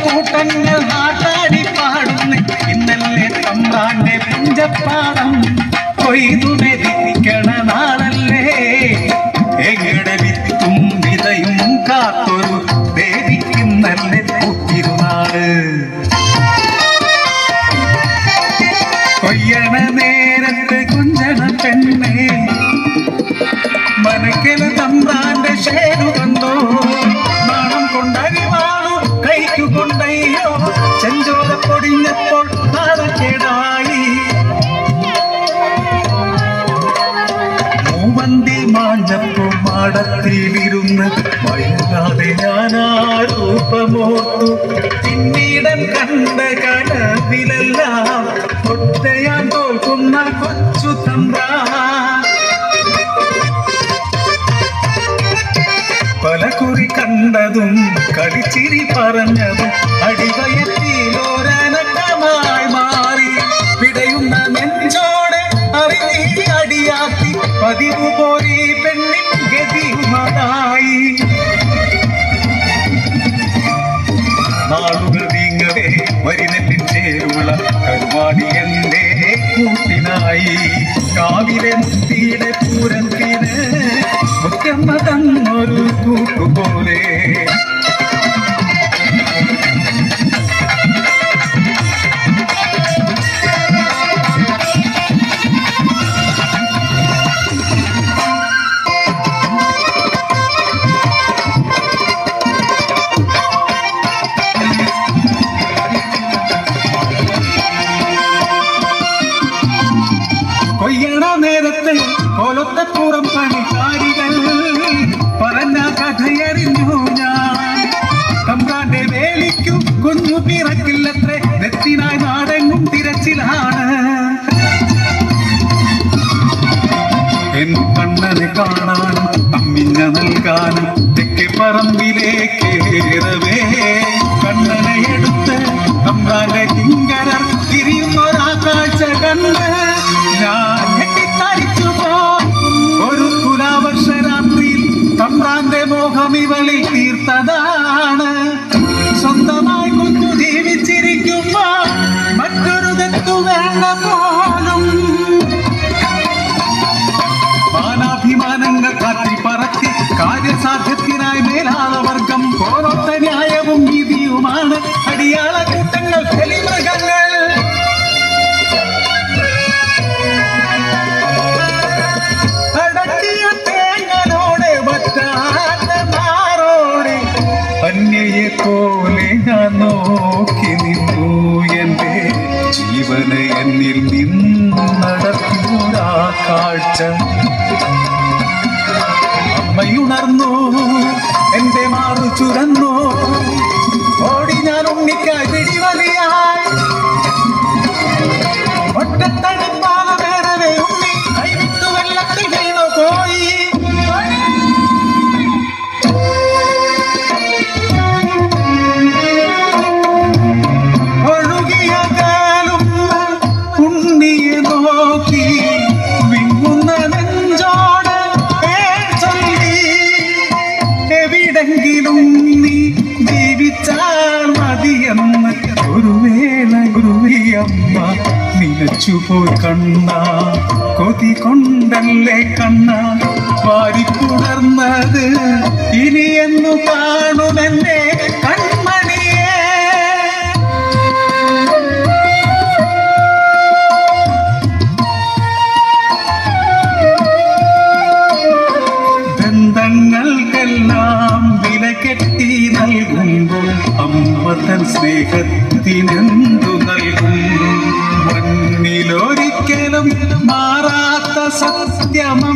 കൂട്ടങ്ങൾ നാട്ടാടി പാടുന്നു ഇന്നലെ തമ്പ്രാന്റെ പുഞ്ചപ്പാടം കൊയ്തു മെതിക്കണ നാളല്ലേ എങ്ങടെ വിത്തും വിതയും കാത്തൊരു ദേവിക്കുന്നല്ലേ പൂത്തിരുന്നാള് കൊയ്യണ നേരത്ത് കുഞ്ചണ പെണ്ണേ മനക്കല തമ്പ്രാന്റെ ഷേരു കണ്ടോ നാണം കൊണ്ടരിവാളു കൈക്കു കൊണ്ടയ്യോ ചെഞ്ചോല പൊടിഞ്ഞപ്പോൾ നാളക്കേടായി മൂവന്തി മാഞ്ഞപ്പോ മാടത്തിലിരുന്ന് വൈകാതെ ഞാനാരൂപമോർത്തു പിന്നീടൻ കണ്ട കനവിലെല്ലാം ഒറ്റയാൻ തോൽക്കുന്ന കൊച്ചു തമ്പ്രാ പലകുറി കണ്ടതും കളിച്ചിരി പറഞ്ഞതും അടിവയറ്റിലോരനക്കമായി മാറി പിടയുന്ന നെഞ്ചോടെ അറിഞ്ഞി അടിയാക്കി പതിവ് പോരി പെണ്ണിൻ ഗതിയുമതായി നാളുകൾ നീങ്ങവേ വരിനെല്ലിൻ ചേരുള്ള കരുമാടി എന്റെ കൂട്ടിനായി കാവിലെ മുത്തിയുടെ പൂരത്തിന് മുത്തമ്മ തന്നൊരു കൂട്ടുപോലെ കൊയ്യണ നേരത്തെ കൊലത്തപ്പുറം പണിക്കാരികൾ പറഞ്ഞ കഥയറിഞ്ഞു ഞാൻ തമ്പ്രാന്റെ വേലിക്കു കുഞ്ഞു പിറക്കില്ലത്രേ നെത്തിനായി നാടെങ്ങും തിരച്ചിലാണ് എൻ കണ്ണനെ കാണാനും അമ്മിഞ്ഞ നൽകാനും തെക്കേ പറമ്പിലേക്കേറവേ കണ്ണനെ എടുത്ത് തമ്പ്രാന്റെ കിങ്കരർ തിരിയുന്നൊരാ കാഴ്ച കണ്ട് ഞാൻ ഞെട്ടിത്തരിച്ചു ഒരു തുലാവർഷ രാത്രിയിൽ തമ്പ്രാന്റെ മോഹം ഇവളിൽ തീർത്തതാണ് സ്വന്തമായി കുഞ്ഞു ജീവിച്ചിരിക്കുമ്പോ മറ്റൊരു തെറ്റു വേണ്ട പോലും മാനാഭിമാനങ്ങൾ കാറ്റിൽ പറത്തി കാര്യസാധ്യത്തിനായി മേലാളവർഗം പോലൊത്ത ന്യായവും നീതിയുമാണ് അടിയാള കൂട്ടങ്ങൾ ബലിമൃഗങ്ങൾ അന്യയെ പോലെ ഞാൻ നോക്കി നിന്നു എന്റെ ജീവന് എന്നിൽ നിന്നടത്തിയൊരാ കാഴ്ച അമ്മയുണർന്നു എന്റെ മാറു ചുരന്നു ഓടി ഞാൻ ഉണ്ണിക്കായി പിടിവലിയായി ഒറ്റത്തടിപ്പാല വേറെ ഉണ്ണി കൈവിട്ടു വെള്ളത്തിൽ വീണു പോയി നിലച്ചുപോയി കണ്ണ കൊതി കൊണ്ടല്ലേ കണ്ണ വാരിപ്പുണർന്നത് ഇനി എന്നു കാണുമെന്നെ കൺമണിയേ ബന്ധങ്ങൾക്കെല്ലാം വില കെട്ടി നൽകുമ്പോൾ അമ്മ തൻ സ്നേഹത്തിനെന്തു നൽകും മണ്ണിലൊരിക്കലും മാറാത്ത സത്യമാ